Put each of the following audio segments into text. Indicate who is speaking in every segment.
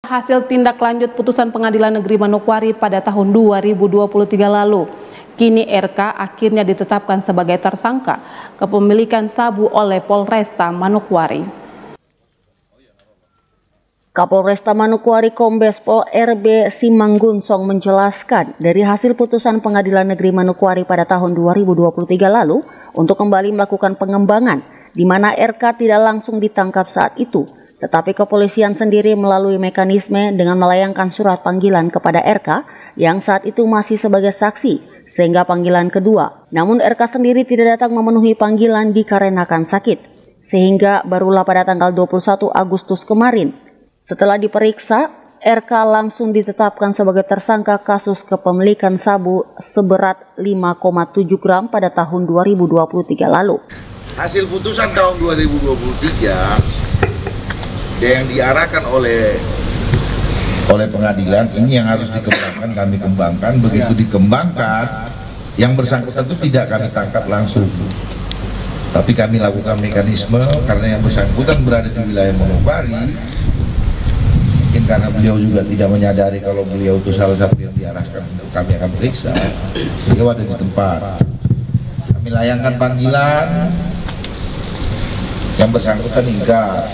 Speaker 1: Hasil tindak lanjut putusan Pengadilan Negeri Manokwari pada tahun 2023 lalu, kini RK akhirnya ditetapkan sebagai tersangka kepemilikan sabu oleh Polresta Manokwari.
Speaker 2: Kapolresta Manokwari Kombes Pol RB Simanggunsong menjelaskan dari hasil putusan Pengadilan Negeri Manokwari pada tahun 2023 lalu untuk kembali melakukan pengembangan di mana RK tidak langsung ditangkap saat itu, tetapi kepolisian sendiri melalui mekanisme dengan melayangkan surat panggilan kepada RK yang saat itu masih sebagai saksi sehingga panggilan kedua. Namun RK sendiri tidak datang memenuhi panggilan dikarenakan sakit, sehingga barulah pada tanggal 21 Agustus kemarin setelah diperiksa, RK langsung ditetapkan sebagai tersangka kasus kepemilikan sabu seberat 5,7 gram pada tahun 2023 lalu.
Speaker 3: Hasil putusan tahun 2023 yang diarahkan oleh pengadilan ini yang harus dikembangkan, kami kembangkan. Begitu dikembangkan, yang bersangkutan itu tidak kami tangkap langsung, tapi kami lakukan mekanisme karena yang bersangkutan berada di wilayah Manokwari. Mungkin karena beliau juga tidak menyadari kalau beliau itu salah satu yang diarahkan untuk kami akan periksa, beliau ada di tempat. Kami layangkan panggilan, yang bersangkutan ingkar.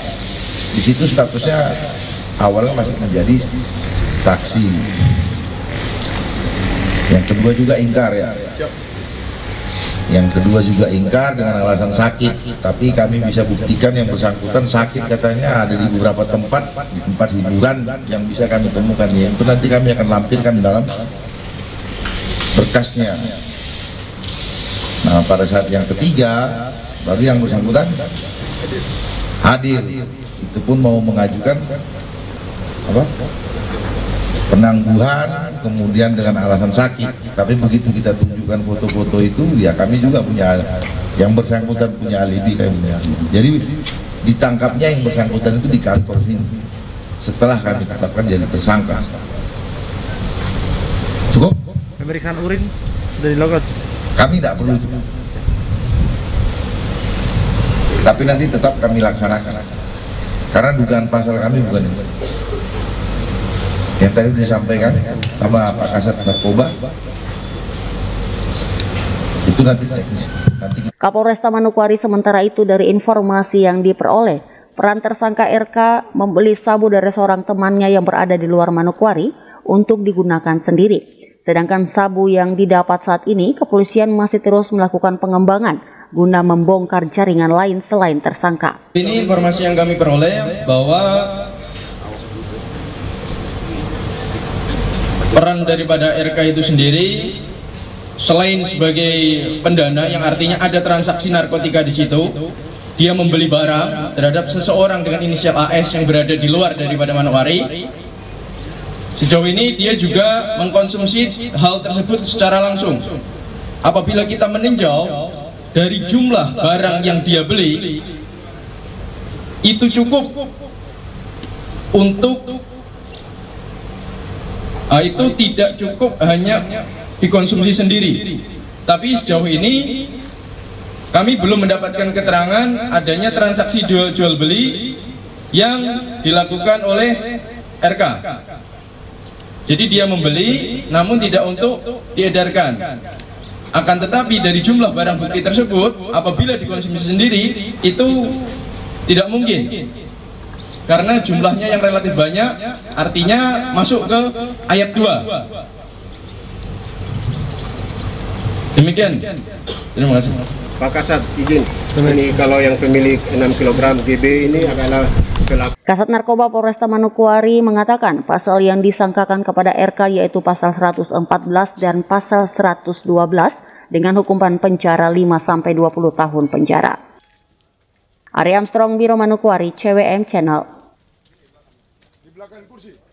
Speaker 3: Di situ statusnya awalnya masih menjadi saksi. Yang kedua juga ingkar ya. Yang kedua juga ingkar dengan alasan sakit, tapi kami bisa buktikan yang bersangkutan sakit katanya ada di beberapa tempat, di tempat hiburan yang bisa kami temukan ya. Itu nanti kami akan lampirkan dalam berkasnya. Nah, pada saat yang ketiga baru yang bersangkutan hadir. Itu pun mau mengajukan penangguhan, kemudian dengan alasan sakit. Tapi begitu kita tunjukkan foto-foto itu, ya kami juga punya, yang bersangkutan punya alibi kayaknya. Jadi ditangkapnya yang bersangkutan itu di kantor sini setelah kami tetapkan jadi tersangka. Cukup?
Speaker 4: Pemeriksaan urin sudah dilakukan? Kami
Speaker 3: tidak perlu itu, tapi nanti tetap kami laksanakan karena dugaan pasal kami bukan itu yang tadi disampaikan sama Pak Kasat Narkoba, itu nanti teknis.
Speaker 2: Kapolresta Manokwari sementara itu dari informasi yang diperoleh, peran tersangka RK membeli sabu dari seorang temannya yang berada di luar Manokwari untuk digunakan sendiri. Sedangkan sabu yang didapat saat ini, kepolisian masih terus melakukan pengembangan guna membongkar jaringan lain selain tersangka.
Speaker 5: Ini informasi yang kami peroleh bahwa peran daripada RK itu sendiri selain sebagai pendana, yang artinya ada transaksi narkotika di situ, dia membeli barang terhadap seseorang dengan inisial AS yang berada di luar daripada Manokwari. Sejauh ini dia juga mengkonsumsi hal tersebut secara langsung. Apabila kita meninjau dari jumlah barang yang dia beli, itu cukup untuk itu tidak cukup hanya dikonsumsi sendiri. Tapi sejauh ini kami belum mendapatkan keterangan adanya transaksi jual beli yang dilakukan oleh RK. Jadi dia membeli namun tidak untuk diedarkan. Akan tetapi dari jumlah barang bukti tersebut, apabila dikonsumsi sendiri itu tidak mungkin, karena jumlahnya yang relatif banyak, artinya masuk ke ayat 2. Demikian. Terima kasih.
Speaker 4: Pak Kasat, izin. Ini kalau yang pemilik 6 kg GB ini adalah pelaku.
Speaker 2: Kasat Narkoba Polresta Manokwari mengatakan pasal yang disangkakan kepada RK yaitu pasal 114 dan pasal 112 dengan hukuman penjara 5-20 tahun penjara. Ari Armstrong, Biro Manokwari, CWM Channel.
Speaker 6: Di belakang kursi.